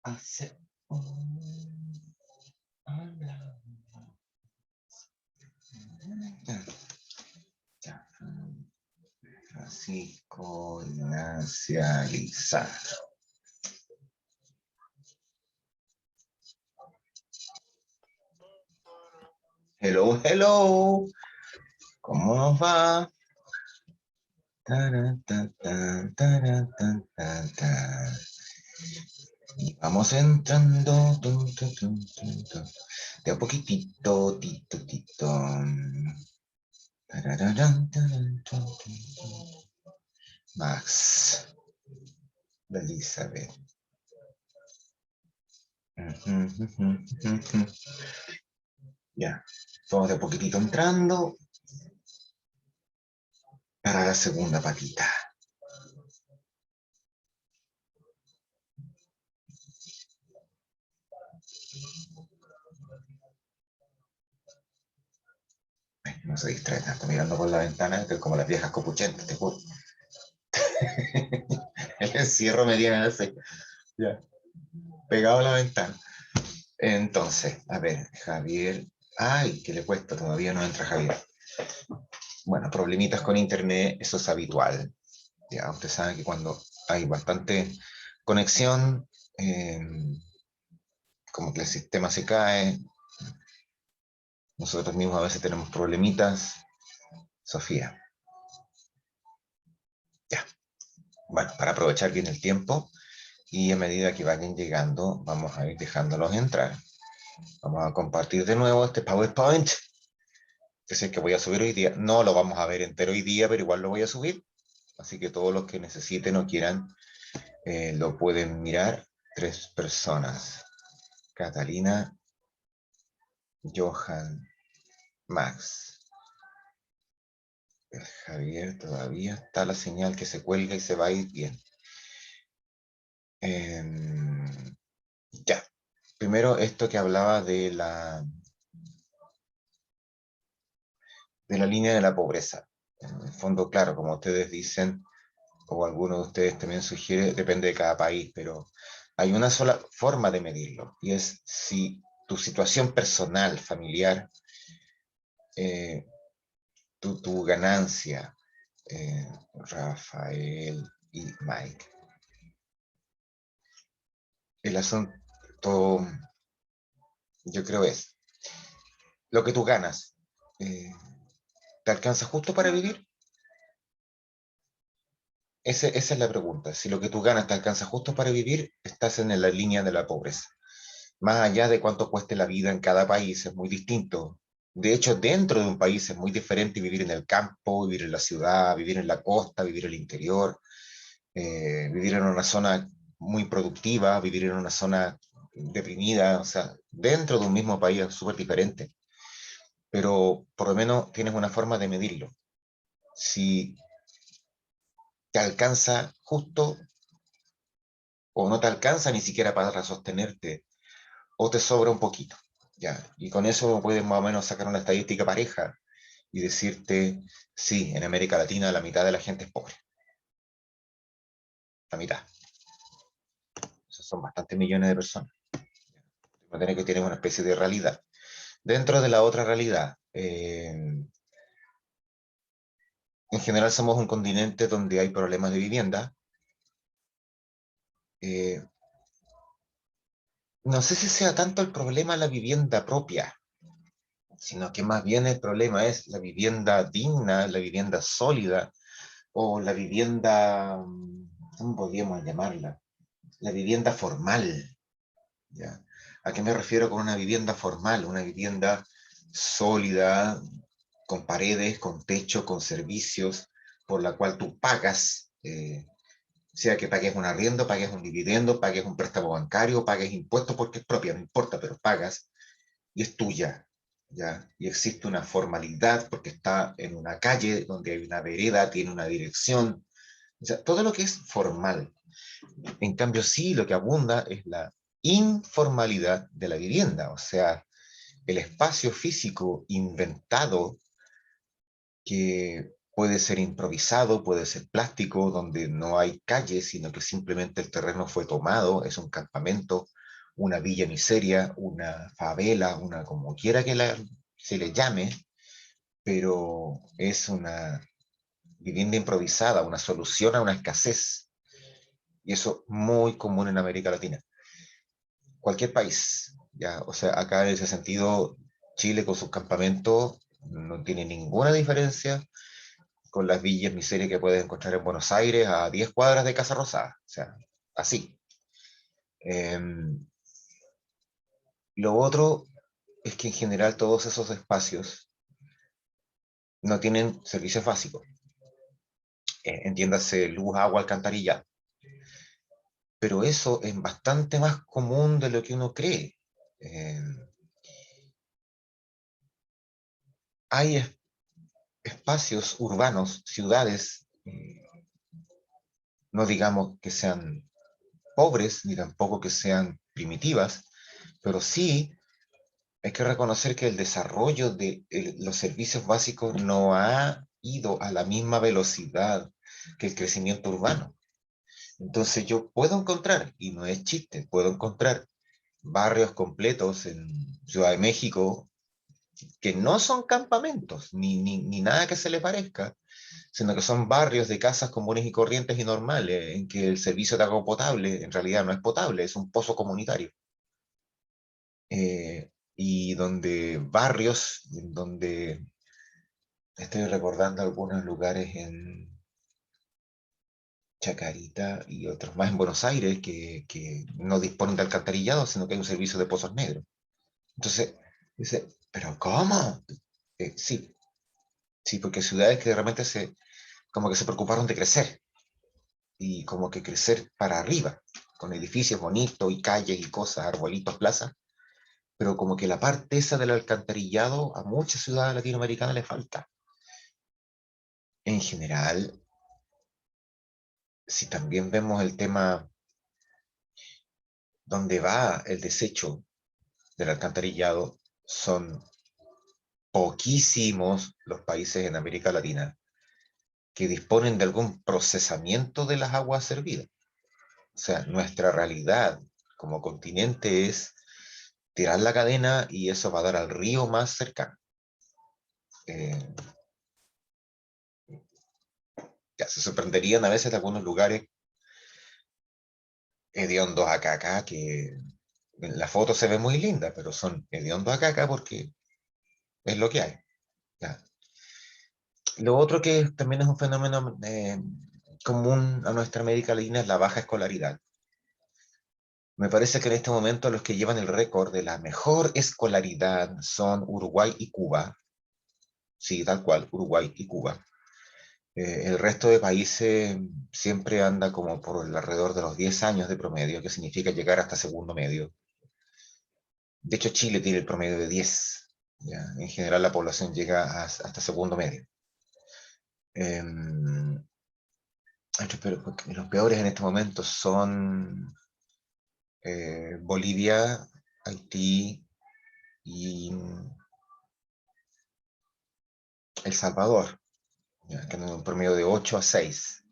Hace Francisco Ignacia Lizardo. Hello, hello. ¿Cómo nos va? Y vamos entrando de a poquitito, tito, tito. Max, Elizabeth. Ya, todos de a poquitito entrando para la segunda patita. No se distrae tanto mirando por la ventana, que como las viejas copuchentas, te juro. El encierro me tiene así, ya, pegado a la ventana. Entonces, a ver, Javier. Ay, que le cuesta, todavía no entra Javier. Bueno, problemitas con internet, eso es habitual. Ya, usted sabe que cuando hay bastante conexión, como que el sistema se cae, nosotros mismos a veces tenemos problemitas. Sofía, ya. Bueno, para aprovechar bien el tiempo y a medida que vayan llegando, vamos a ir dejándolos entrar. Vamos a compartir de nuevo este PowerPoint, que es el que voy a subir hoy día. No lo vamos a ver entero hoy día, pero igual lo voy a subir. Así que todos los que necesiten o quieran lo pueden mirar. 3 personas. Catalina, Johan, Max. El Javier todavía está la señal que se cuelga y se va a ir bien. Ya. Primero esto que hablaba de la línea de la pobreza. En el fondo, claro, como ustedes dicen, o alguno de ustedes también sugiere, depende de cada país, pero hay una sola forma de medirlo, y es si tu situación personal, familiar, eh, tu ganancia, Rafael y Mike. El asunto, yo creo, es lo que tú ganas. eh, ¿Te alcanza justo para vivir? Esa es la pregunta. Si lo que tú ganas te alcanza justo para vivir, estás en la línea de la pobreza. Más allá de cuánto cueste la vida en cada país, es muy distinto. De hecho, dentro de un país es muy diferente vivir en el campo, vivir en la ciudad, vivir en la costa, vivir en el interior, vivir en una zona muy productiva, vivir en una zona deprimida. O sea, dentro de un mismo país es súper diferente. Pero por lo menos tienes una forma de medirlo. Si te alcanza justo o no te alcanza ni siquiera para sostenerte, o te sobra un poquito, ¿ya? Y con eso puedes más o menos sacar una estadística pareja y decirte, sí, en América Latina la mitad de la gente es pobre, la mitad. Esos son bastantes millones de personas. Va a tener que tener una especie de realidad. Dentro de la otra realidad, en general somos un continente donde hay problemas de vivienda. Eh, no sé si sea tanto el problema la vivienda propia, sino que más bien el problema es la vivienda digna, la vivienda sólida, o la vivienda, ¿cómo podríamos llamarla? La vivienda formal, ¿ya? ¿A qué me refiero con una vivienda formal? Una vivienda sólida, con paredes, con techo, con servicios, por la cual tú pagas, sea que pagues un arriendo, pagues un dividendo, pagues un préstamo bancario, pagues impuestos porque es propia, no importa, pero pagas y es tuya, ¿ya? Y existe una formalidad porque está en una calle donde hay una vereda, tiene una dirección, o sea, todo lo que es formal. En cambio, sí, lo que abunda es la informalidad de la vivienda, o sea, el espacio físico inventado, que puede ser improvisado, puede ser plástico, donde no hay calles, sino que simplemente el terreno fue tomado, es un campamento, una villa miseria, una favela, una como quiera que se le llame, pero es una vivienda improvisada, una solución a una escasez. Y eso muy común en América Latina. Cualquier país, ya, o sea, acá en ese sentido, Chile con sus campamentos no tiene ninguna diferencia con las villas miserias que puedes encontrar en Buenos Aires a 10 cuadras de Casa Rosada. O sea, así. Eh, lo otro es que en general todos esos espacios no tienen servicios básicos. Entiéndase luz, agua, alcantarilla. Pero eso es bastante más común de lo que uno cree. Eh, hay espacios urbanos, ciudades, no digamos que sean pobres, ni tampoco que sean primitivas, pero sí hay que reconocer que el desarrollo de los servicios básicos no ha ido a la misma velocidad que el crecimiento urbano. Entonces yo puedo encontrar, y no es chiste, puedo encontrar barrios completos en Ciudad de México que no son campamentos, ni nada que se le parezca, sino que son barrios de casas comunes y corrientes y normales, en que el servicio de agua potable en realidad no es potable, es un pozo comunitario. Y donde barrios, en donde estoy recordando algunos lugares en Chacarita y otros más en Buenos Aires que no disponen de alcantarillado, sino que hay un servicio de pozos negros. Entonces, dice, ¿pero cómo? Sí, sí, porque ciudades que realmente como que se preocuparon de crecer y como que crecer para arriba, con edificios bonitos y calles y cosas, arbolitos, plazas, pero como que la parte esa del alcantarillado a muchas ciudades latinoamericanas le falta. En general, si también vemos el tema donde va el desecho del alcantarillado, son poquísimos los países en América Latina que disponen de algún procesamiento de las aguas servidas. O sea, nuestra realidad como continente es tirar la cadena y eso va a dar al río más cercano. Eh, ya se sorprenderían a veces de algunos lugares hediondos a caca, que en la foto se ve muy linda, pero son hediondos a caca porque es lo que hay. Ya. Lo otro que también es un fenómeno común a nuestra América Latina es la baja escolaridad. Me parece que en este momento los que llevan el récord de la mejor escolaridad son Uruguay y Cuba. Sí, tal cual, Uruguay y Cuba. El resto de países siempre anda como por alrededor de los 10 años de promedio, que significa llegar hasta segundo medio. De hecho, Chile tiene el promedio de 10. ¿Ya? En general, la población llega hasta segundo medio. Em, pero los peores en este momento son Bolivia, Haití y El Salvador, ¿ya? Que tienen un promedio de 8 a 6,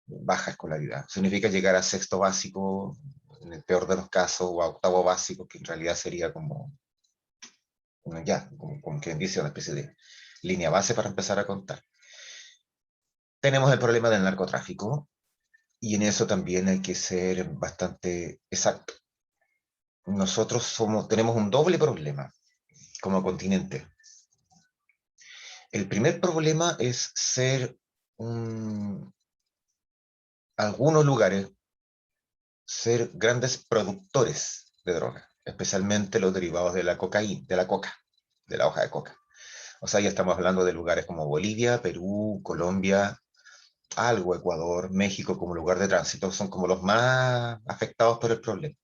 baja escolaridad. Significa llegar a sexto básico, en el peor de los casos, o a octavo básico, que en realidad sería como quien dice, una especie de línea base para empezar a contar. Tenemos el problema del narcotráfico, y en eso también hay que ser bastante exacto. Nosotros tenemos un doble problema como continente. El primer problema es ser algunos lugares, ser grandes productores de droga, especialmente los derivados de la cocaína, de la coca, de la hoja de coca. O sea, ya estamos hablando de lugares como Bolivia, Perú, Colombia, algo Ecuador, México como lugar de tránsito, son como los más afectados por el problema.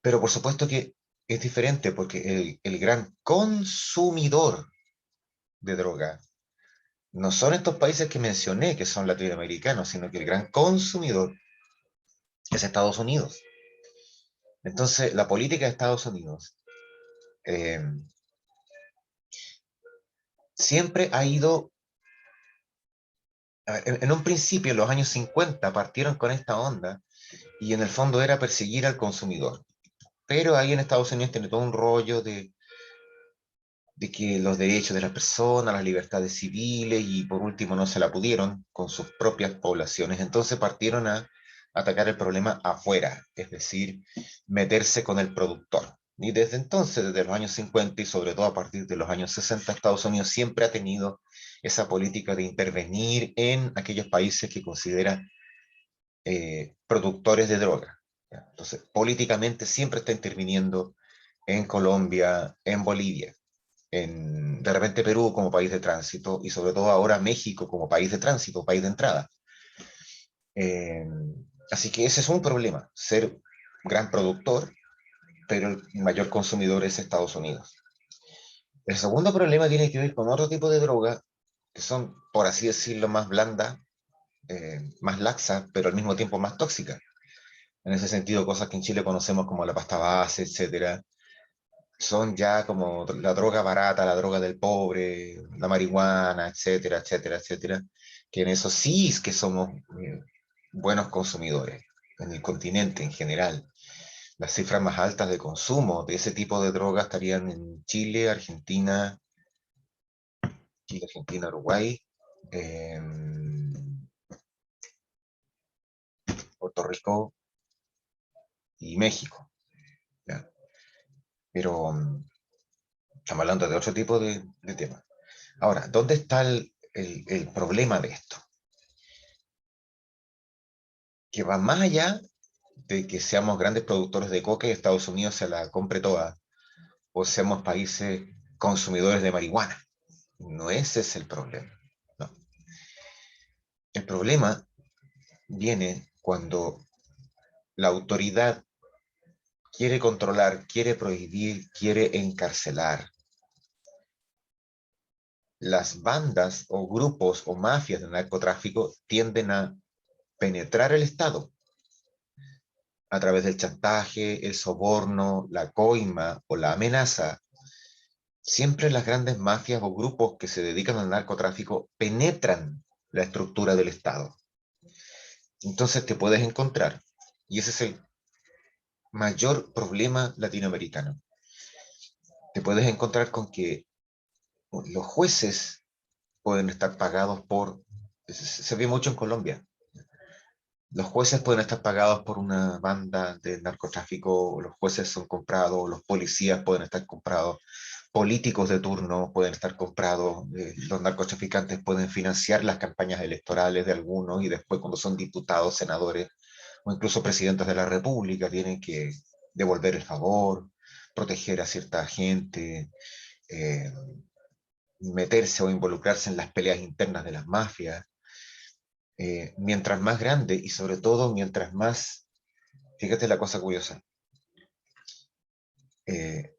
Pero por supuesto que es diferente porque el gran consumidor de droga no son estos países que mencioné, que son latinoamericanos, sino que el gran consumidor es Estados Unidos. Entonces, la política de Estados Unidos eh, siempre ha ido, en un principio, en los años 50, partieron con esta onda y en el fondo era perseguir al consumidor. Pero ahí en Estados Unidos tiene todo un rollo de que los derechos de las personas, las libertades civiles y por último no se la pudieron con sus propias poblaciones. Entonces partieron a atacar el problema afuera, es decir, meterse con el productor. Y desde entonces, desde los años 50 y sobre todo a partir de los años 60, Estados Unidos siempre ha tenido esa política de intervenir en aquellos países que considera productores de droga. ¿Ya? Entonces, políticamente siempre está interviniendo en Colombia, en Bolivia, de repente Perú como país de tránsito y sobre todo ahora México como país de tránsito, país de entrada. Eh, Así que ese es un problema, ser gran productor, pero el mayor consumidor es Estados Unidos. El segundo problema tiene que ver con otro tipo de droga que son, por así decirlo, más blandas, más laxas, pero al mismo tiempo más tóxicas. En ese sentido, cosas que en Chile conocemos como la pasta base, etcétera, son ya como la droga barata, la droga del pobre, la marihuana, etcétera, etcétera, etcétera, que en eso sí es que somos buenos consumidores en el continente en general. Las cifras más altas de consumo de ese tipo de drogas estarían en Chile, Argentina, Uruguay, eh, Puerto Rico y México. ¿Ya? Pero estamos hablando de otro tipo de temas. Ahora, ¿dónde está el problema de esto? Que va más allá de que seamos grandes productores de coca y Estados Unidos se la compre toda, o seamos países consumidores de marihuana. No ese es el problema. No. El problema viene cuando la autoridad quiere controlar, quiere prohibir, quiere encarcelar. Las bandas o grupos o mafias de narcotráfico tienden a penetrar el Estado a través del chantaje, el soborno, la coima o la amenaza. Siempre las grandes mafias o grupos que se dedican al narcotráfico penetran la estructura del Estado. Entonces te puedes encontrar, y ese es el mayor problema latinoamericano, te puedes encontrar con que los jueces pueden estar pagados se ve mucho en Colombia, los jueces pueden estar pagados por una banda de narcotráfico, los jueces son comprados, los policías pueden estar comprados, políticos de turno pueden estar comprados, los narcotraficantes pueden financiar las campañas electorales de algunos y después cuando son diputados, senadores o incluso presidentes de la República tienen que devolver el favor, proteger a cierta gente, eh, meterse o involucrarse en las peleas internas de las mafias. Mientras más grande y sobre todo mientras más, fíjate la cosa curiosa, eh,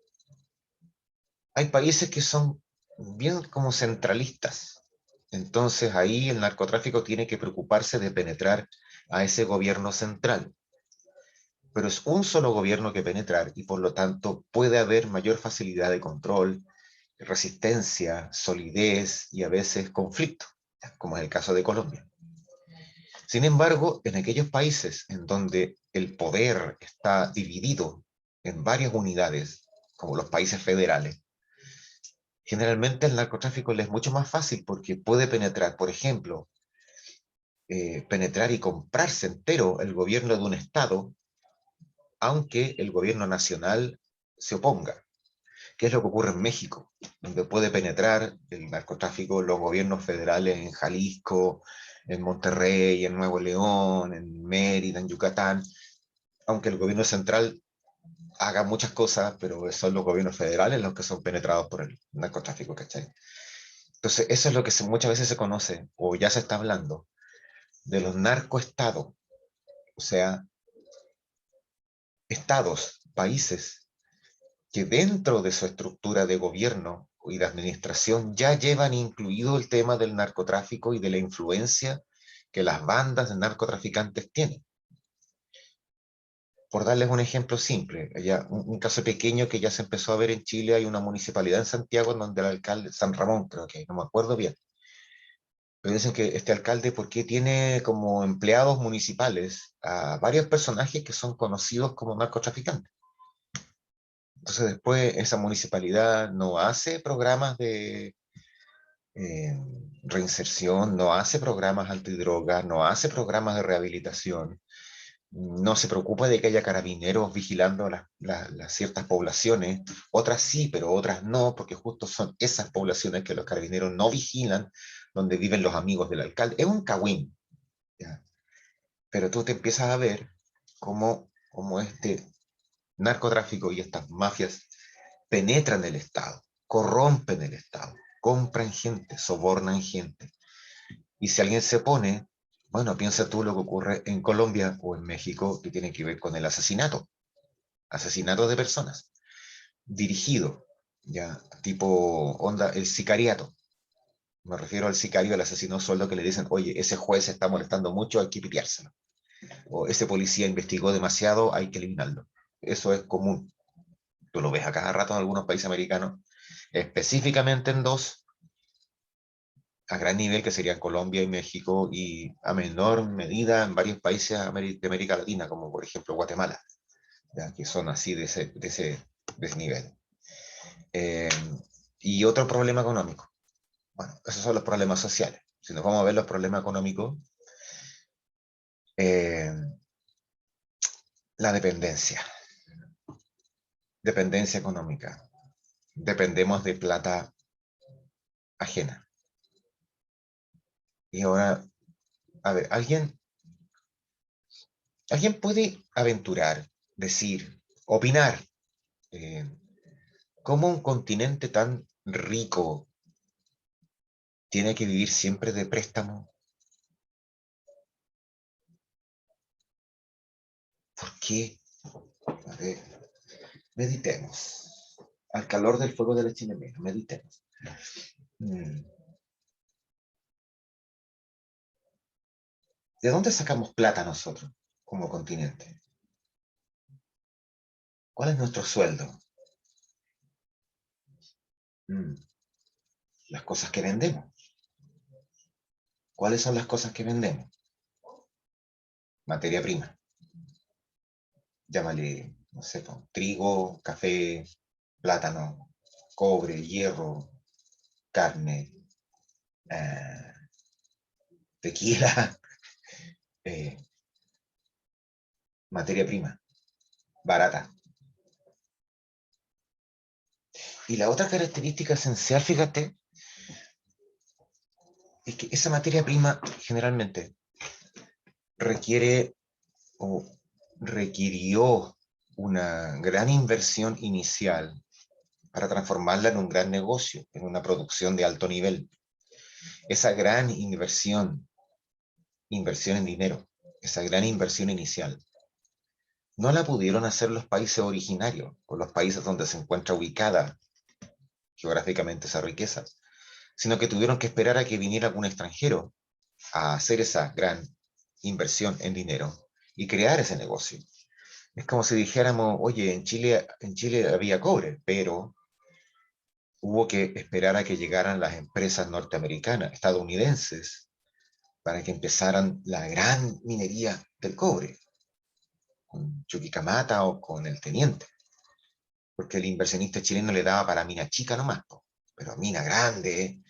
hay países que son bien como centralistas. Entonces ahí el narcotráfico tiene que preocuparse de penetrar a ese gobierno central. Pero es un solo gobierno que penetrar y por lo tanto puede haber mayor facilidad de control, resistencia, solidez y a veces conflicto, como es el caso de Colombia. Sin embargo, en aquellos países en donde el poder está dividido en varias unidades, como los países federales, generalmente el narcotráfico le es mucho más fácil porque puede penetrar, por ejemplo, penetrar y comprarse entero el gobierno de un estado, aunque el gobierno nacional se oponga. ¿Qué es lo que ocurre en México? Donde puede penetrar el narcotráfico los gobiernos federales en Jalisco, en Monterrey, en Nuevo León, en Mérida, en Yucatán, aunque el gobierno central haga muchas cosas, pero son los gobiernos federales los que son penetrados por el narcotráfico, ¿cachai? Entonces, eso es lo que muchas veces se conoce, o ya se está hablando, de los narcoestados, o sea, estados, países, que dentro de su estructura de gobierno y de administración ya llevan incluido el tema del narcotráfico y de la influencia que las bandas de narcotraficantes tienen. Por darles un ejemplo simple, un caso pequeño que ya se empezó a ver en Chile, hay una municipalidad en Santiago en donde el alcalde, San Ramón creo que, no me acuerdo bien, pero dicen que este alcalde, ¿por qué tiene como empleados municipales a varios personajes que son conocidos como narcotraficantes? Entonces después esa municipalidad no hace programas de eh, reinserción, no hace programas antidrogas, no hace programas de rehabilitación, no se preocupa de que haya carabineros vigilando las ciertas poblaciones, otras sí, pero otras no, porque justo son esas poblaciones que los carabineros no vigilan, donde viven los amigos del alcalde. Es un cagüín, ¿ya? Pero tú te empiezas a ver cómo este narcotráfico y estas mafias penetran el Estado, corrompen el Estado, compran gente, sobornan gente. Y si alguien se pone, bueno, piensa tú lo que ocurre en Colombia o en México que tiene que ver con el asesinato de personas, dirigido, ya, tipo onda, el sicariato. Me refiero al sicario, al asesino sueldo que le dicen, oye, ese juez se está molestando mucho, hay que pipiárselo. O ese policía investigó demasiado, hay que eliminarlo. Eso es común. Tú lo ves a cada rato en algunos países americanos, específicamente en dos, a gran nivel que serían Colombia y México, y a menor medida en varios países de América Latina, como por ejemplo Guatemala, ¿ya? Que son así de ese nivel. Eh, y otro problema económico. Bueno, esos son los problemas sociales. Si nos vamos a ver los problemas económicos, eh, la dependencia, dependencia económica. Dependemos de plata ajena. Y ahora, a ver, ¿alguien puede aventurar, decir, opinar, eh, cómo un continente tan rico tiene que vivir siempre de préstamo? ¿Por qué? A ver, meditemos. Al calor del fuego de la chimenea, meditemos. Mm, ¿De dónde sacamos plata nosotros como continente? ¿Cuál es nuestro sueldo? Mm, Las cosas que vendemos. ¿Cuáles son las cosas que vendemos? Materia prima. Llámale, no sé, trigo, café, plátano, cobre, hierro, carne, eh, tequila, eh, materia prima, barata. Y la otra característica esencial, fíjate, es que esa materia prima generalmente requiere o requirió una gran inversión inicial para transformarla en un gran negocio, en una producción de alto nivel. Esa gran inversión en dinero, esa gran inversión inicial, no la pudieron hacer los países originarios o los países donde se encuentra ubicada geográficamente esa riqueza, sino que tuvieron que esperar a que viniera algún extranjero a hacer esa gran inversión en dinero y crear ese negocio. Es como si dijéramos, oye, en Chile había cobre, pero hubo que esperar a que llegaran las empresas norteamericanas, estadounidenses, para que empezaran la gran minería del cobre, con Chuquicamata o con el Teniente, porque el inversionista chileno le daba para mina chica nomás, pero mina grande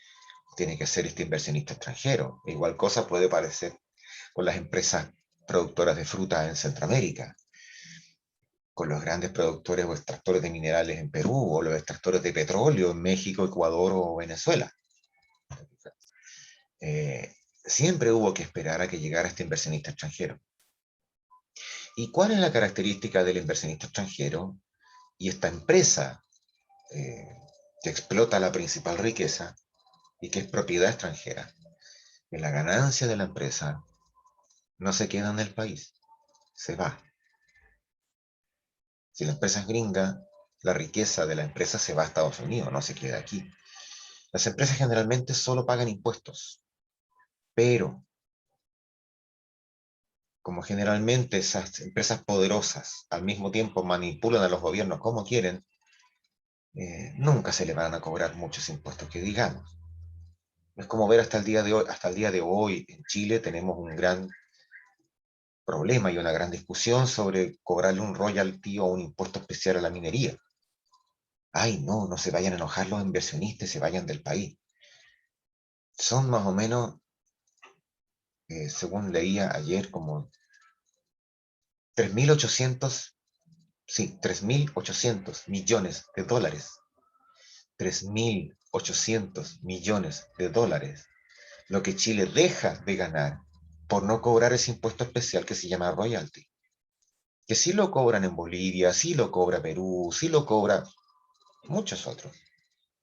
tiene que ser este inversionista extranjero. E igual cosa puede parecer con las empresas productoras de fruta en Centroamérica, con los grandes productores o extractores de minerales en Perú, o los extractores de petróleo en México, Ecuador o Venezuela. Siempre hubo que esperar a que llegara este inversionista extranjero. ¿Y cuál es la característica del inversionista extranjero y esta empresa eh, que explota la principal riqueza y que es propiedad extranjera? Que la ganancia de la empresa no se queda en el país, se va. Si la empresa es gringa, la riqueza de la empresa se va a Estados Unidos, no se queda aquí. Las empresas generalmente solo pagan impuestos, pero como generalmente esas empresas poderosas al mismo tiempo manipulan a los gobiernos como quieren, nunca se le van a cobrar muchos impuestos que digamos. Es como ver hasta el día de hoy en Chile tenemos un gran problema y una gran discusión sobre cobrarle un royalty o un impuesto especial a la minería. Ay, no, no se vayan a enojar los inversionistas, se vayan del país. Son más o menos, según leía ayer, como 3.800, sí, 3.800 millones de dólares. 3.800 millones de dólares. Lo que Chile deja de ganar por no cobrar ese impuesto especial que se llama royalty. Que sí lo cobran en Bolivia, sí lo cobra Perú, sí lo cobra muchos otros.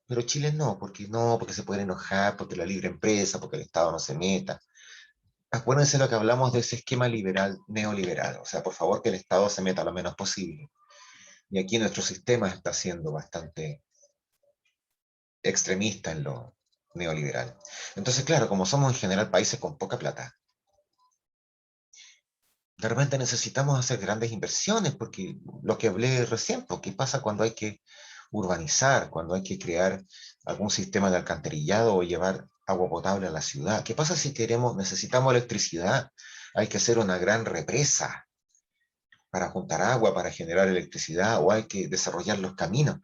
Pero Chile no, porque se pueden enojar, porque la libre empresa, porque el Estado no se meta. Acuérdense lo que hablamos de ese esquema liberal, neoliberal. O sea, por favor que el Estado se meta lo menos posible. Y aquí nuestro sistema está siendo bastante extremista en lo neoliberal. Entonces, claro, como somos en general países con poca plata, de repente necesitamos hacer grandes inversiones, porque lo que hablé recién, ¿qué pasa cuando hay que urbanizar, cuando hay que crear algún sistema de alcantarillado o llevar agua potable a la ciudad? ¿Qué pasa si necesitamos electricidad? Hay que hacer una gran represa para juntar agua, para generar electricidad, o hay que desarrollar los caminos.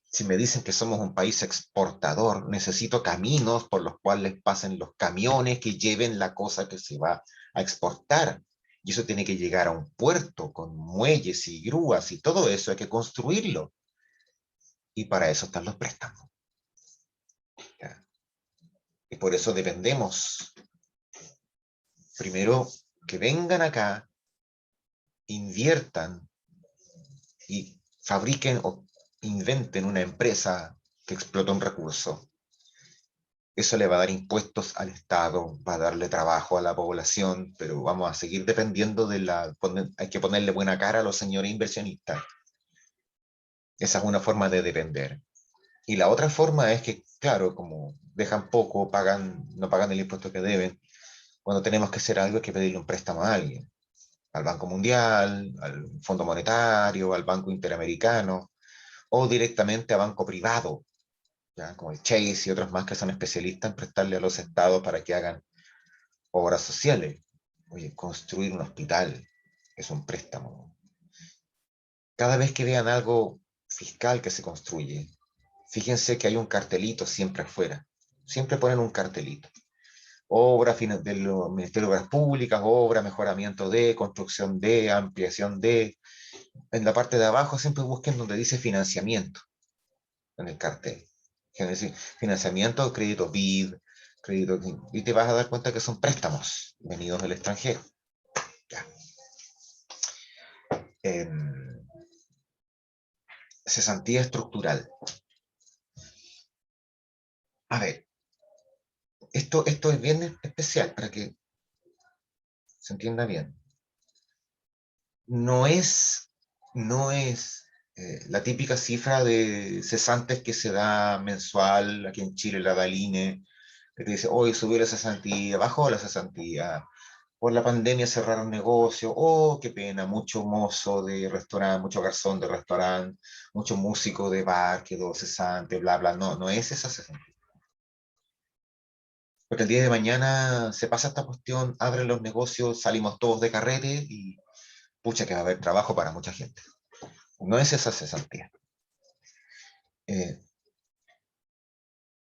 Si me dicen que somos un país exportador, necesito caminos por los cuales pasen los camiones que lleven la cosa que se va a exportar. Y eso tiene que llegar a un puerto con muelles y grúas y todo eso hay que construirlo. Y para eso están los préstamos. ¿Ya? Y por eso dependemos, primero, que vengan acá, inviertan y fabriquen o inventen una empresa que explota un recurso. Eso le va a dar impuestos al Estado, va a darle trabajo a la población, pero vamos a seguir dependiendo hay que ponerle buena cara a los señores inversionistas. Esa es una forma de depender. Y la otra forma es que, claro, como dejan poco, no pagan el impuesto que deben, cuando tenemos que hacer algo hay que pedirle un préstamo a alguien, al Banco Mundial, al Fondo Monetario, al Banco Interamericano, o directamente a banco privado, ¿ya? Como el Chase y otros más que son especialistas en prestarle a los estados para que hagan obras sociales. Oye, construir un hospital es un préstamo. Cada vez que vean algo fiscal que se construye, fíjense que hay un cartelito siempre afuera. Siempre ponen un cartelito. Obra del Ministerio de Obras Públicas, obra, mejoramiento de, construcción de, ampliación de. En la parte de abajo siempre busquen donde dice financiamiento en el cartel. Es decir, financiamiento, crédito BID, crédito, y te vas a dar cuenta que son préstamos venidos del extranjero. Ya. Cesantía estructural. A ver, esto es bien especial para que se entienda bien. No es, no es la típica cifra de cesantes que se da mensual, aquí en Chile la da el INE, que te dice, hoy subió la cesantía, bajó la cesantía, por la pandemia cerraron negocios, oh, qué pena, mucho mozo de restaurante, mucho garzón de restaurante, mucho músico de bar, quedó cesante, bla, bla. No, no es esa cesantía. Porque el día de mañana se pasa esta cuestión, abren los negocios, salimos todos de carrete y pucha que va a haber trabajo para mucha gente. No es esa cesantía. Eh,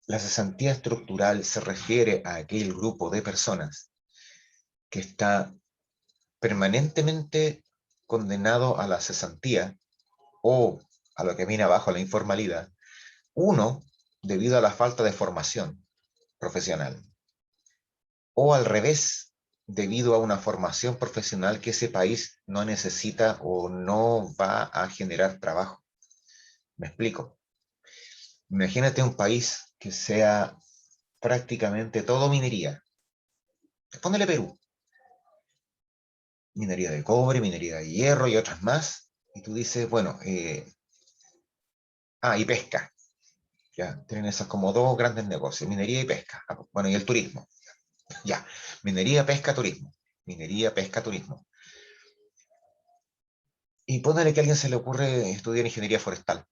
la cesantía estructural se refiere a aquel grupo de personas que está permanentemente condenado a la cesantía o a lo que viene abajo, la informalidad. Uno, debido a la falta de formación profesional. O al revés, debido a una formación profesional que ese país no necesita o no va a generar trabajo. Me explico. Imagínate un país que sea prácticamente todo minería. Ponele Perú. Minería de cobre, minería de hierro y otras más. Y tú dices, bueno, y pesca. Ya, tienen esos como dos grandes negocios, minería y pesca. Bueno, y el turismo. Ya, minería, pesca, turismo. Minería, pesca, turismo. Y póngale que a alguien se le ocurre estudiar ingeniería forestal.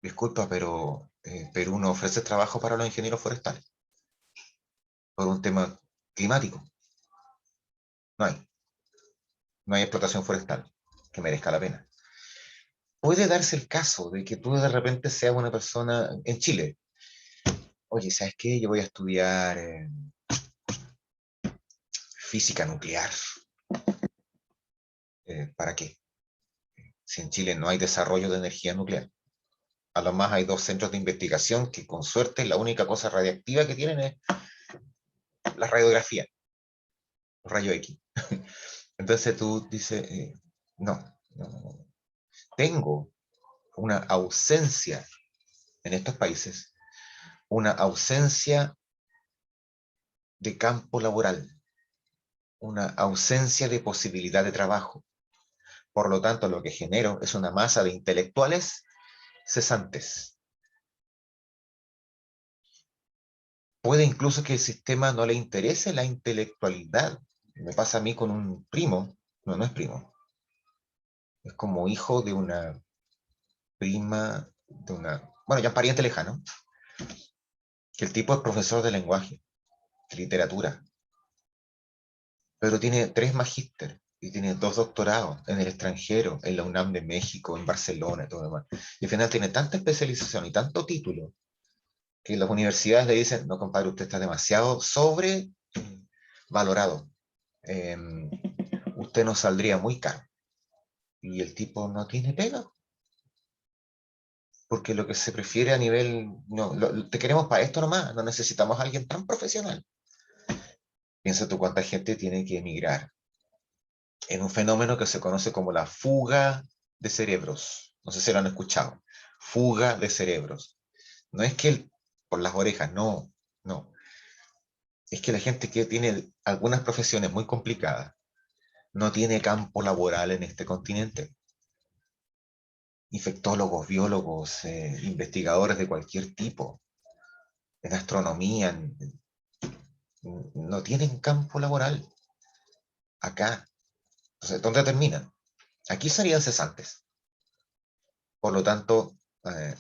Disculpa, pero Perú no ofrece trabajo para los ingenieros forestales por un tema climático. No hay. No hay explotación forestal que merezca la pena. Puede darse el caso de que tú de repente seas una persona en Chile. Oye, ¿sabes qué? Yo voy a estudiar física nuclear. ¿Para qué? Si en Chile no hay desarrollo de energía nuclear. A lo más hay dos centros de investigación que con suerte la única cosa radiactiva que tienen es la radiografía, los rayos X. Entonces tú dices, no, no, no, tengo una ausencia en estos países, una ausencia de campo laboral, una ausencia de posibilidad de trabajo. Por lo tanto, lo que genero es una masa de intelectuales cesantes. Puede incluso que el sistema no le interese la intelectualidad. Me pasa a mí con un primo, no, no es primo, es como hijo de una prima, de una, bueno, ya pariente lejano, que el tipo es profesor de lenguaje, de literatura, pero tiene 3 magíster y tiene 2 doctorados en el extranjero, en la UNAM de México, en Barcelona y todo lo demás. Y al final tiene tanta especialización y tanto título que las universidades le dicen, no, compadre, usted está demasiado sobrevalorado. Eh, Usted nos saldría muy caro. Y el tipo no tiene pega, porque lo que se prefiere a nivel, no, te queremos para esto nomás, no necesitamos a alguien tan profesional. Piensa tú cuánta gente tiene que emigrar en un fenómeno que se conoce como la fuga de cerebros. No sé si lo han escuchado. Fuga de cerebros. No es que por las orejas, no, no. Es que la gente que tiene algunas profesiones muy complicadas no tiene campo laboral en este continente. Infectólogos, biólogos, investigadores de cualquier tipo, en astronomía, no tienen campo laboral acá. Entonces, ¿dónde terminan? Aquí serían cesantes. Por lo tanto, eh,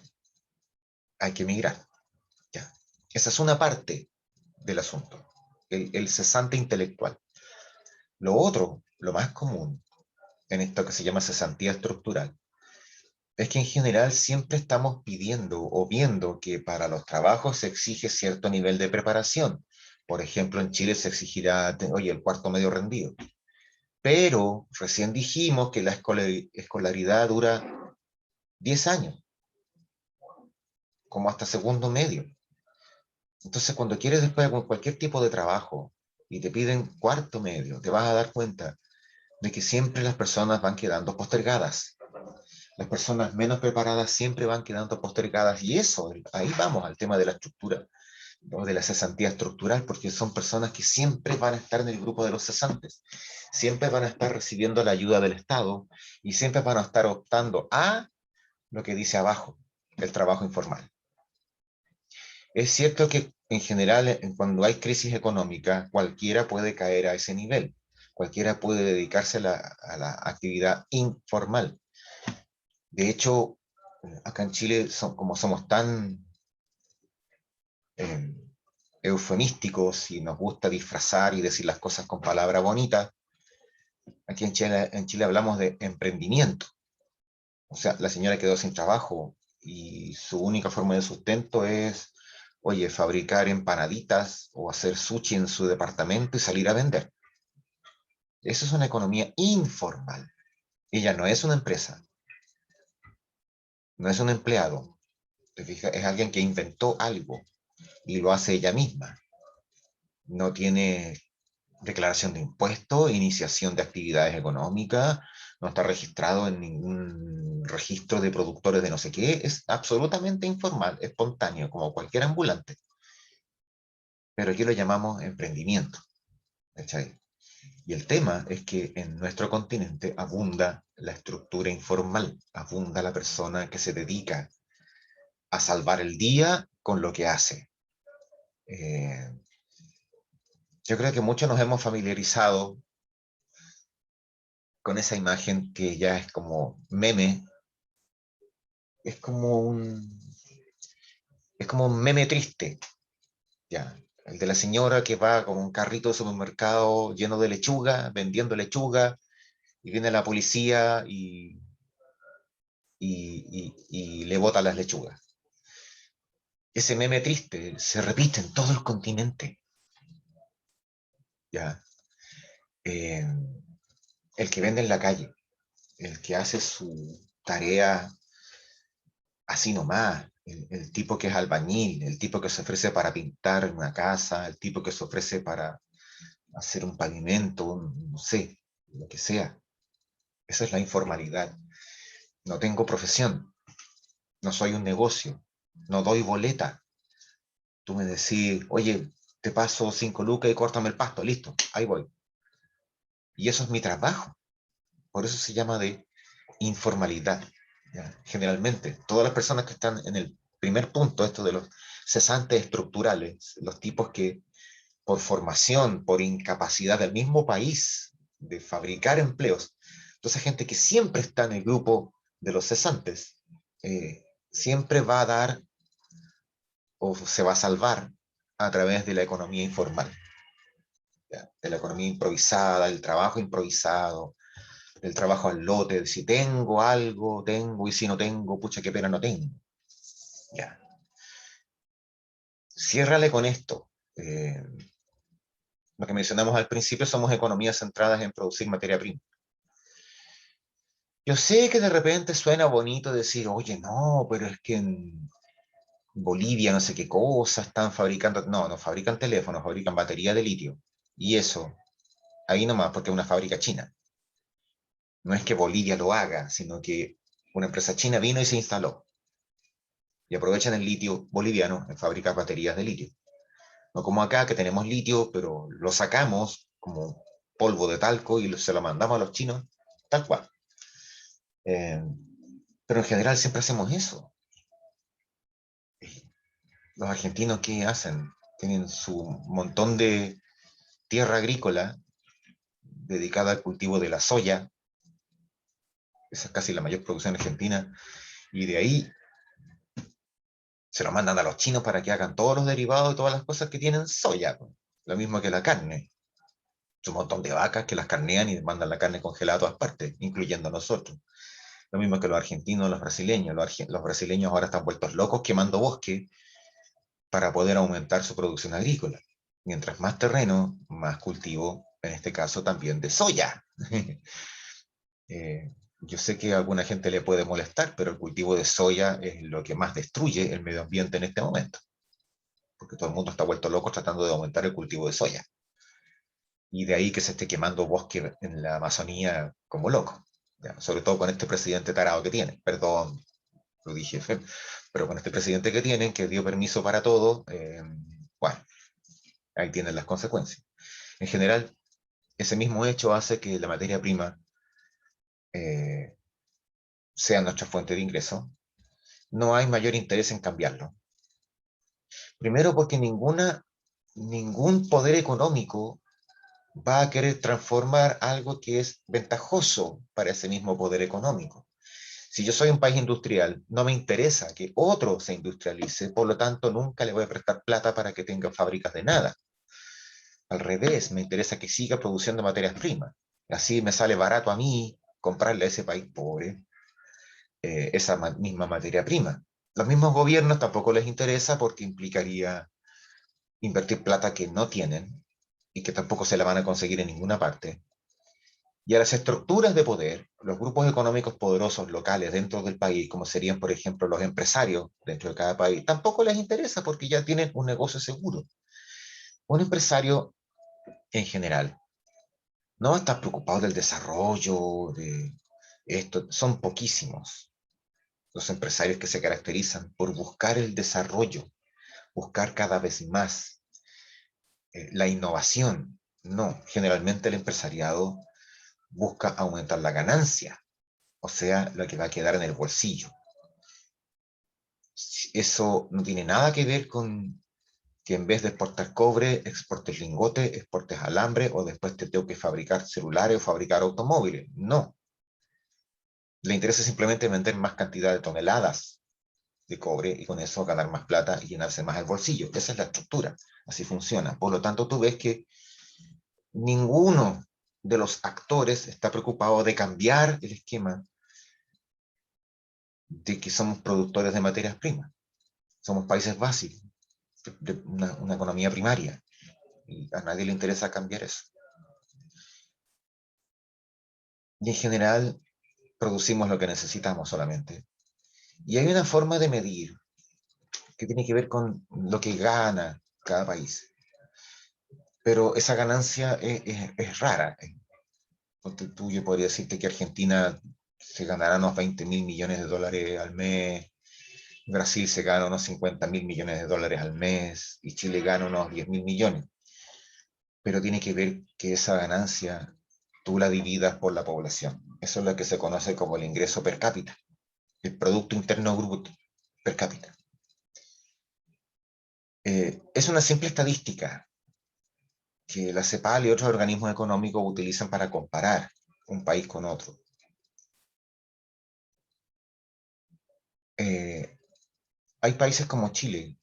hay que emigrar. Ya. Esa es una parte del asunto, el cesante intelectual. Lo otro, lo más común en esto que se llama cesantía estructural, es que en general siempre estamos pidiendo o viendo que para los trabajos se exige cierto nivel de preparación. Por ejemplo, en Chile se exigirá, oye, el cuarto medio rendido. Pero recién dijimos que la escolaridad dura 10 años, como hasta segundo medio. Entonces, cuando quieres después con cualquier tipo de trabajo y te piden cuarto medio, te vas a dar cuenta de que siempre las personas van quedando postergadas. Las personas menos preparadas siempre van quedando postergadas y eso, ahí vamos al tema de la estructura, ¿no? De la cesantía estructural, porque son personas que siempre van a estar en el grupo de los cesantes, siempre van a estar recibiendo la ayuda del Estado y siempre van a estar optando a lo que dice abajo, el trabajo informal. Es cierto que en general, cuando hay crisis económica, cualquiera puede caer a ese nivel, cualquiera puede dedicarse a la actividad informal. De hecho, acá en Chile, como somos tan eh, eufemísticos y nos gusta disfrazar y decir las cosas con palabras bonitas, aquí en Chile hablamos de emprendimiento. O sea, la señora quedó sin trabajo y su única forma de sustento es, oye, fabricar empanaditas o hacer sushi en su departamento y salir a vender. Eso es una economía informal. Ella no es una empresa, no es un empleado. ¿Te fijas? Es alguien que inventó algo y lo hace ella misma. No tiene declaración de impuestos, iniciación de actividades económicas, no está registrado en ningún registro de productores de no sé qué, es absolutamente informal, espontáneo, como cualquier ambulante. Pero aquí lo llamamos emprendimiento. ¿Cachai? Y el tema es que en nuestro continente abunda la estructura informal, abunda la persona que se dedica a salvar el día con lo que hace. Eh, yo creo que muchos nos hemos familiarizado con esa imagen que ya es como meme, es como un meme triste, ya. El de la señora que va con un carrito de supermercado lleno de lechuga, vendiendo lechuga, y viene la policía y le bota las lechugas. Ese meme triste se repite en todo el continente, ya. Eh, el que vende en la calle, el que hace su tarea así nomás, el tipo que es albañil, el tipo que se ofrece para pintar una casa, el tipo que se ofrece para hacer un pavimento, no sé, lo que sea. Esa es la informalidad. No tengo profesión, no soy un negocio, no doy boleta. Tú me decís, oye, te paso 5 lucas y córtame el pasto, listo, ahí voy. Y eso es mi trabajo. Por eso se llama de informalidad. ¿Ya? Generalmente, todas las personas que están en el primer punto, esto de los cesantes estructurales, los tipos que por formación, por incapacidad del mismo país de fabricar empleos, entonces gente que siempre está en el grupo de los cesantes, siempre va a dar o se va a salvar a través de la economía informal, ¿ya? De la economía improvisada, el trabajo improvisado, el trabajo al lote, si tengo algo, tengo, y si no tengo, pucha, qué pena no tengo. Ya. Ciérrale con esto. Lo que mencionamos al principio, somos economías centradas en producir materia prima. Yo sé que de repente suena bonito decir, oye, no, pero es que en Bolivia no sé qué cosa están fabricando. No, no fabrican teléfonos, fabrican batería de litio. Y eso, ahí nomás, porque es una fábrica china. No es que Bolivia lo haga, sino que una empresa china vino y se instaló. Y aprovechan el litio boliviano en fabricar baterías de litio. No como acá que tenemos litio, pero lo sacamos como polvo de talco y se lo mandamos a los chinos, tal cual. Eh, pero en general siempre hacemos eso. Los argentinos, ¿qué hacen? Tienen su montón de tierra agrícola dedicada al cultivo de la soya, esa es casi la mayor producción argentina, y de ahí se lo mandan a los chinos para que hagan todos los derivados y todas las cosas que tienen soya. Lo mismo que la carne. Un montón de vacas que las carnean y mandan la carne congelada a todas partes, incluyendo a nosotros. Lo mismo que los argentinos, los brasileños. Los brasileños ahora están vueltos locos quemando bosque para poder aumentar su producción agrícola. Mientras más terreno, más cultivo, en este caso también de soya. Yo sé que a alguna gente le puede molestar, pero el cultivo de soya es lo que más destruye el medio ambiente en este momento, porque todo el mundo está vuelto loco tratando de aumentar el cultivo de soya. Y de ahí que se esté quemando bosque en la Amazonía como loco. ¿Ya? Sobre todo con este presidente tarado que tiene. Perdón, lo dije, pero con este presidente que tienen, que dio permiso para todo, bueno, ahí tienen las consecuencias. En general, ese mismo hecho hace que la materia prima eh, sea nuestra fuente de ingreso. No hay mayor interés en cambiarlo. Primero porque ningún poder económico va a querer transformar algo que es ventajoso para ese mismo poder económico. Si yo soy un país industrial, no me interesa que otro se industrialice, por lo tanto nunca le voy a prestar plata para que tenga fábricas de nada. Al revés, me interesa que siga produciendo materias primas. Así me sale barato a mí comprarle a ese país pobre esa misma materia prima. Los mismos gobiernos tampoco les interesa porque implicaría invertir plata que no tienen y que tampoco se la van a conseguir en ninguna parte. Y a las estructuras de poder, los grupos económicos poderosos locales dentro del país, como serían, por ejemplo, los empresarios dentro de cada país, tampoco les interesa porque ya tienen un negocio seguro. Un empresario en general no va a estar preocupado del desarrollo, de esto. Son poquísimos los empresarios que se caracterizan por buscar el desarrollo, buscar cada vez más la innovación. No, generalmente el empresariado busca aumentar la ganancia, o sea, lo que va a quedar en el bolsillo. Eso no tiene nada que ver con que en vez de exportar cobre, exportes lingote, exportes alambre, o después te tengo que fabricar celulares o fabricar automóviles. No. Le interesa simplemente vender más cantidad de toneladas de cobre y con eso ganar más plata y llenarse más el bolsillo. Esa es la estructura. Así funciona. Por lo tanto, tú ves que ninguno de los actores está preocupado de cambiar el esquema de que somos productores de materias primas. Somos países básicos, de una economía primaria. Y a nadie le interesa cambiar eso. Y en general, producimos lo que necesitamos solamente. Y hay una forma de medir que tiene que ver con lo que gana cada país. Pero esa ganancia es rara. Tú, yo podría decirte que Argentina se ganará unos 20.000 millones de dólares al mes, Brasil se gana unos 50.000 millones de dólares al mes y Chile gana unos 10.000 millones. Pero tiene que ver que esa ganancia tú la dividas por la población. Eso es lo que se conoce como el ingreso per cápita, el Producto Interno Bruto per cápita. Es una simple estadística que la CEPAL y otros organismos económicos utilizan para comparar un país con otro. Hay países como Chile,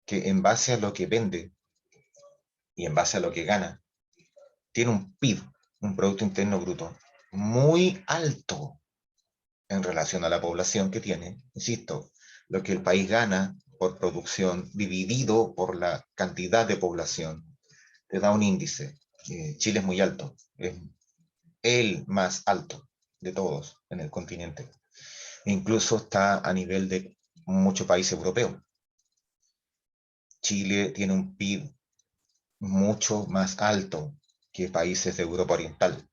que en base a lo que vende y en base a lo que gana, tiene un PIB, un Producto Interno Bruto, muy alto en relación a la población que tiene. Insisto, lo que el país gana por producción dividido por la cantidad de población, te da un índice. Chile es muy alto, es el más alto de todos en el continente. Incluso está a nivel de muchos países europeos. Chile tiene un PIB mucho más alto que países de Europa Oriental,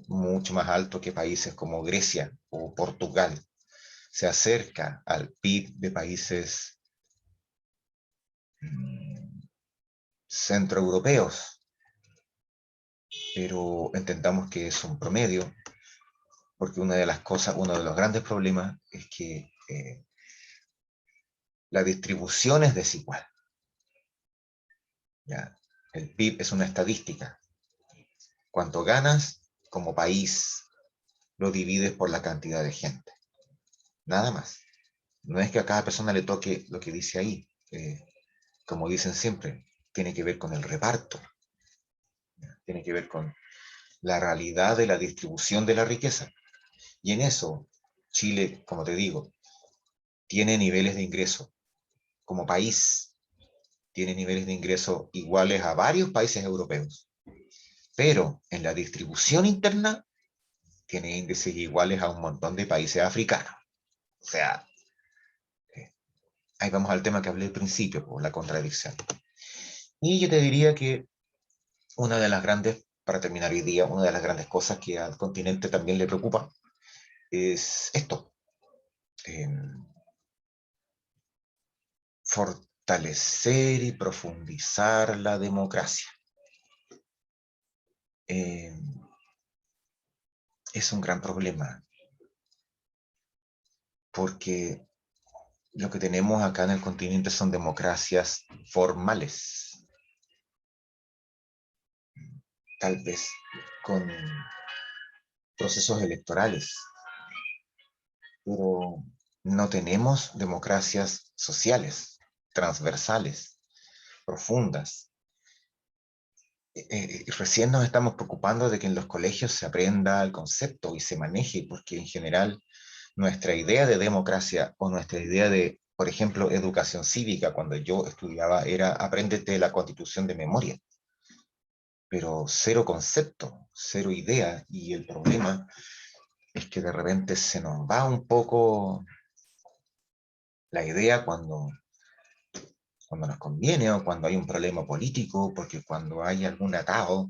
mucho más alto que países como Grecia o Portugal. Se acerca al PIB de países centroeuropeos, pero entendamos que es un promedio, porque una de las cosas, uno de los grandes problemas es que la distribución es desigual. ¿Ya? El PIB es una estadística. Cuánto ganas como país lo divides por la cantidad de gente. Nada más. No es que a cada persona le toque lo que dice ahí. Como dicen siempre, tiene que ver con el reparto. Tiene que ver con la realidad de la distribución de la riqueza. Y en eso, Chile, como te digo, tiene niveles de ingreso. Como país, tiene niveles de ingreso iguales a varios países europeos. Pero en la distribución interna, tiene índices iguales a un montón de países africanos. O sea, ahí vamos al tema que hablé al principio, por la contradicción. Y yo te diría que una de las grandes, para terminar hoy día, una de las grandes cosas que al continente también le preocupa es esto. Eh, Fortalecer y profundizar la democracia. Eh, es un gran problema, porque lo que tenemos acá en el continente son democracias formales, tal vez con procesos electorales, pero no tenemos democracias sociales, transversales, profundas. Recién nos estamos preocupando de que en los colegios se aprenda el concepto y se maneje, porque en general nuestra idea de democracia o nuestra idea de, por ejemplo, educación cívica, cuando yo estudiaba, era apréndete la Constitución de memoria, pero cero concepto, cero idea, y el problema es que de repente se nos va un poco la idea cuando nos conviene o cuando hay un problema político, porque cuando hay algún atado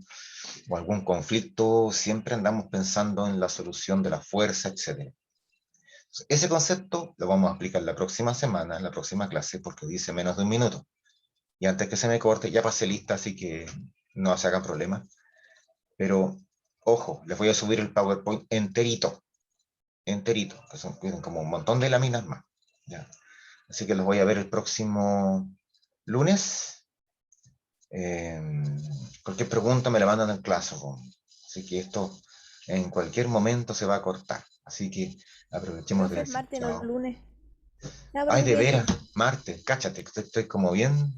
o algún conflicto, siempre andamos pensando en la solución de la fuerza, etc. Ese concepto lo vamos a explicar la próxima semana, en la próxima clase, porque dice menos de un minuto. Y antes que se me corte, ya pasé lista, así que no se hagan problemas. Pero, ojo, les voy a subir el PowerPoint enterito, enterito, que son como un montón de láminas más. ¿Ya? Así que los voy a ver el próximo lunes. Cualquier pregunta me la mandan en clase, po. Así que esto en cualquier momento se va a cortar. Así que aprovechemos de Profe, es decir martes, no chao. lunes. Ya, Ay, profe, de veras, cuídese. Marte, cáchate, estoy como bien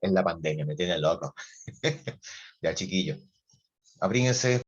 en la pandemia, me tiene loco. Ya, chiquillo, abríguense.